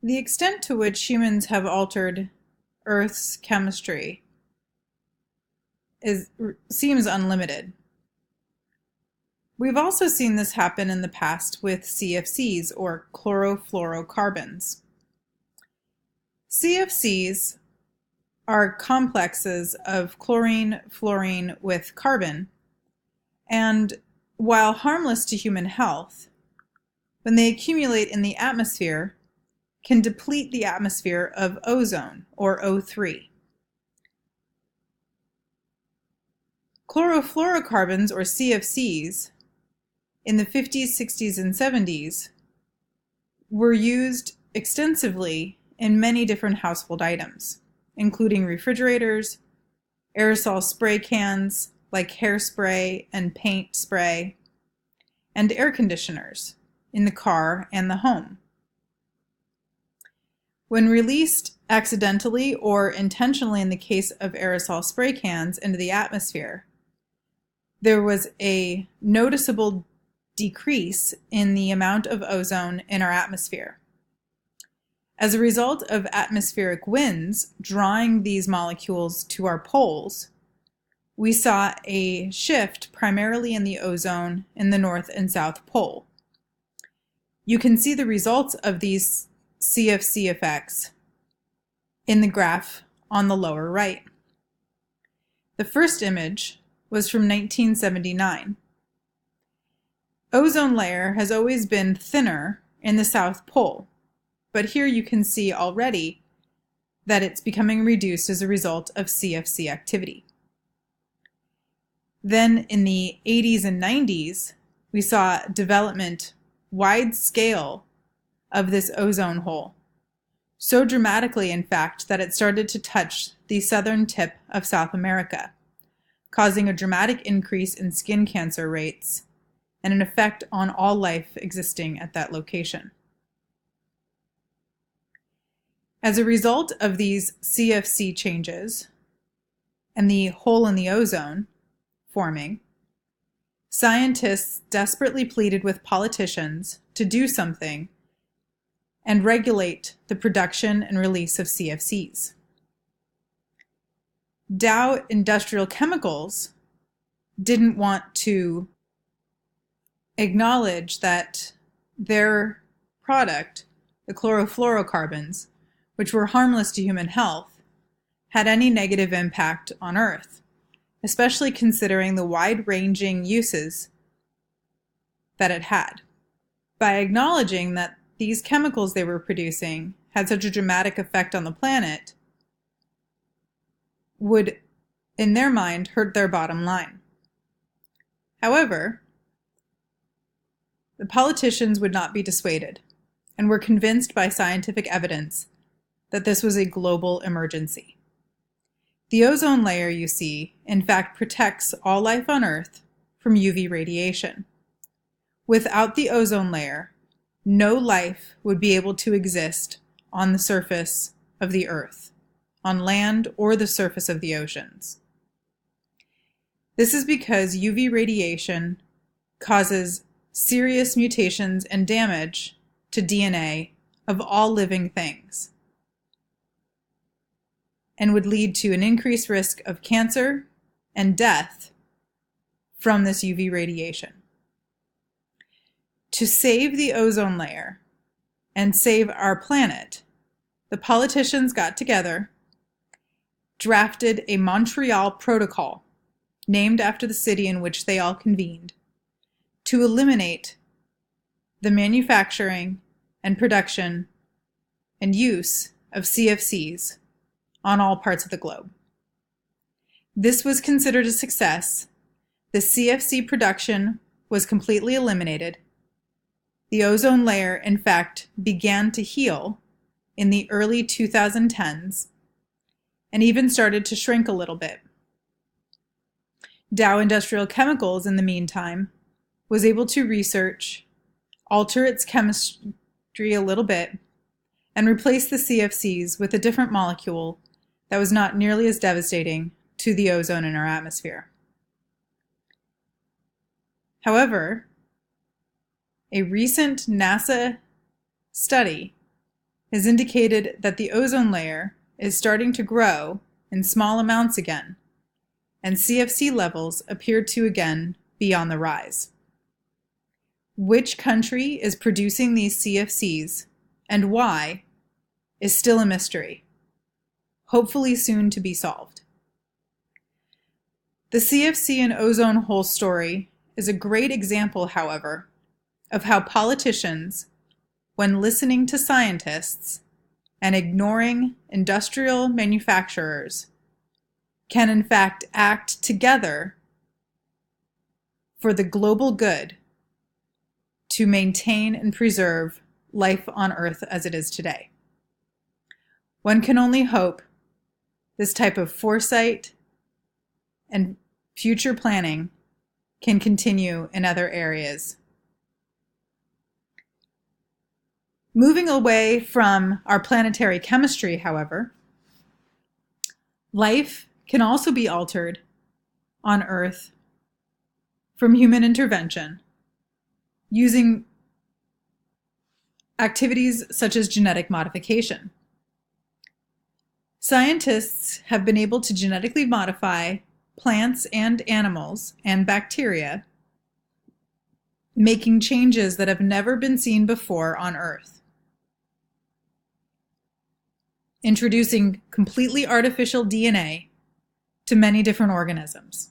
The extent to which humans have altered Earth's chemistry seems unlimited. We've also seen this happen in the past with CFCs, or chlorofluorocarbons. CFCs are complexes of chlorine, fluorine with carbon, and while harmless to human health, when they accumulate in the atmosphere, can deplete the atmosphere of ozone, or O3. Chlorofluorocarbons, or CFCs, in the 50s, 60s, and 70s were used extensively in many different household items, including refrigerators, aerosol spray cans like hairspray and paint spray, and air conditioners in the car and the home. When released accidentally or intentionally in the case of aerosol spray cans into the atmosphere, there was a noticeable decrease in the amount of ozone in our atmosphere. As a result of atmospheric winds drawing these molecules to our poles, we saw a shift primarily in the ozone in the North and South Pole. You can see the results of these CFC effects in the graph on the lower right. The first image was from 1979. Ozone layer has always been thinner in the South Pole, but here you can see already that it's becoming reduced as a result of CFC activity. Then in the 80s and 90s, we saw development wide scale of this ozone hole, so dramatically in fact that it started to touch the southern tip of South America, causing a dramatic increase in skin cancer rates and an effect on all life existing at that location. As a result of these CFC changes and the hole in the ozone forming, scientists desperately pleaded with politicians to do something and regulate the production and release of CFCs. Dow Industrial Chemicals didn't want to acknowledge that their product, the chlorofluorocarbons, which were harmless to human health, had any negative impact on Earth, especially considering the wide-ranging uses that it had. By acknowledging that these chemicals they were producing had such a dramatic effect on the planet, would, in their mind, hurt their bottom line. However, the politicians would not be dissuaded and were convinced by scientific evidence that this was a global emergency. The ozone layer, you see, in fact protects all life on Earth from UV radiation. Without the ozone layer, no life would be able to exist on the surface of the Earth, on land or the surface of the oceans. This is because UV radiation causes serious mutations and damage to DNA of all living things, and would lead to an increased risk of cancer and death from this UV radiation. To save the ozone layer and save our planet, the politicians got together, drafted a Montreal Protocol, named after the city in which they all convened, to eliminate the manufacturing and production and use of CFCs on all parts of the globe. This was considered a success. The CFC production was completely eliminated. The ozone layer, in fact, began to heal in the early 2010s and even started to shrink a little bit. Dow Industrial Chemicals, in the meantime, was able to research, alter its chemistry a little bit, and replace the CFCs with a different molecule that was not nearly as devastating to the ozone in our atmosphere. However, a recent NASA study has indicated that the ozone layer is starting to grow in small amounts again, and CFC levels appear to again be on the rise. Which country is producing these CFCs and why is still a mystery, hopefully soon to be solved. The CFC and ozone hole story is a great example, however, of how politicians, when listening to scientists and ignoring industrial manufacturers, can in fact act together for the global good to maintain and preserve life on Earth as it is today. One can only hope this type of foresight and future planning can continue in other areas. Moving away from our planetary chemistry, however, life can also be altered on Earth from human intervention using activities such as genetic modification. Scientists have been able to genetically modify plants and animals and bacteria, making changes that have never been seen before on Earth. Introducing completely artificial DNA to many different organisms.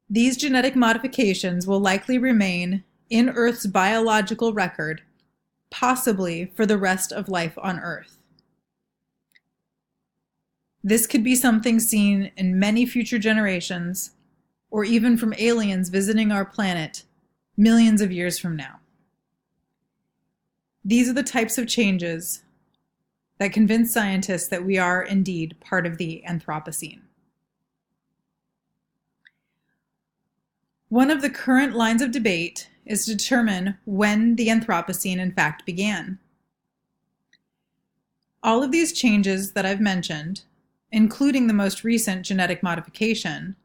These genetic modifications will likely remain in Earth's biological record, possibly for the rest of life on Earth. This could be something seen in many future generations, or even from aliens visiting our planet millions of years from now. These are the types of changes that convince scientists that we are indeed part of the Anthropocene. One of the current lines of debate is to determine when the Anthropocene in fact began. All of these changes that I've mentioned, including the most recent genetic modification,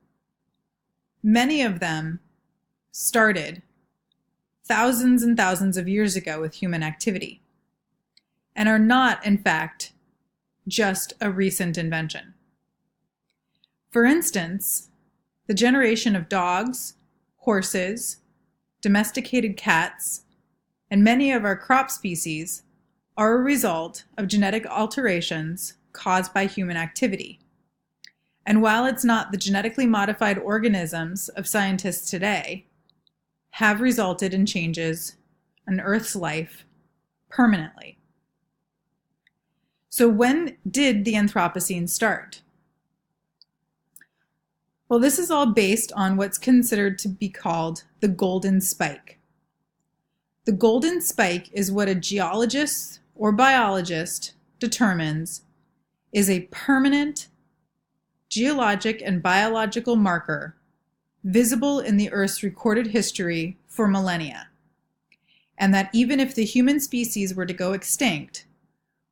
many of them started thousands and thousands of years ago with human activity, and are not, in fact, just a recent invention. For instance, the generation of dogs, horses, domesticated cats, and many of our crop species are a result of genetic alterations caused by human activity. And while it's not the genetically modified organisms of scientists today, have resulted in changes in Earth's life permanently. So when did the Anthropocene start? Well, this is all based on what's considered to be called the golden spike. The golden spike is what a geologist or biologist determines is a permanent geologic and biological marker visible in the Earth's recorded history for millennia, and that even if the human species were to go extinct,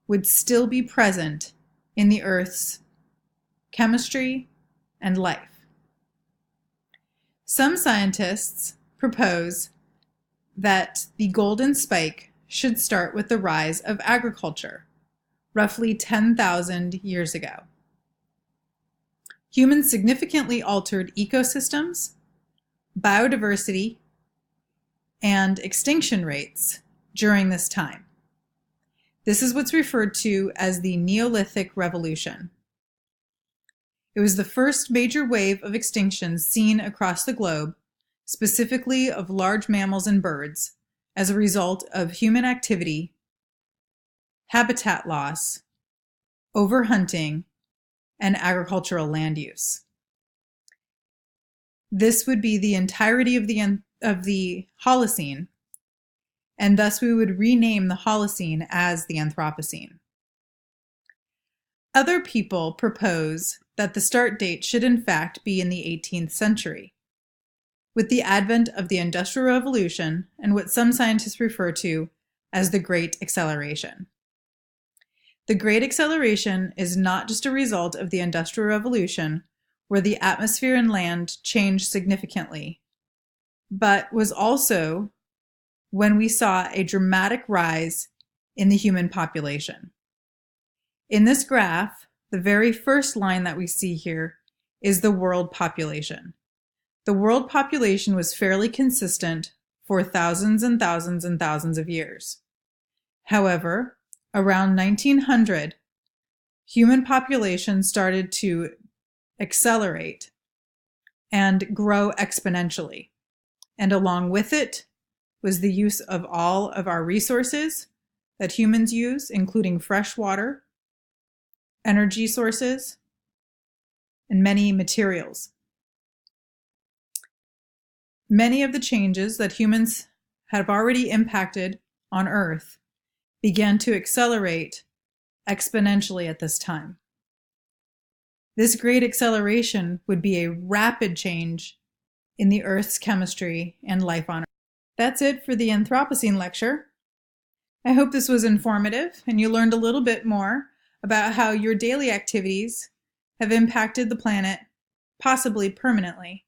would still be present in the Earth's chemistry and life. Some scientists propose that the golden spike should start with the rise of agriculture, roughly 10,000 years ago. Humans significantly altered ecosystems, biodiversity, and extinction rates during this time. This is what's referred to as the Neolithic Revolution. It was the first major wave of extinctions seen across the globe, specifically of large mammals and birds, as a result of human activity, habitat loss, overhunting, and agricultural land use. This would be the entirety of the Holocene, and thus we would rename the Holocene as the Anthropocene. Other people propose that the start date should in fact be in the 18th century, with the advent of the Industrial Revolution and what some scientists refer to as the Great Acceleration. The Great Acceleration is not just a result of the Industrial Revolution, where the atmosphere and land changed significantly, but was also when we saw a dramatic rise in the human population. In this graph, the very first line that we see here is the world population. The world population was fairly consistent for thousands and thousands and thousands of years. However, around 1900, human population started to accelerate and grow exponentially. And along with it was the use of all of our resources that humans use, including fresh water, energy sources, and many materials. Many of the changes that humans have already impacted on Earth began to accelerate exponentially at this time. This great acceleration would be a rapid change in the Earth's chemistry and life on Earth. That's it for the Anthropocene lecture. I hope this was informative and you learned a little bit more about how your daily activities have impacted the planet, possibly permanently.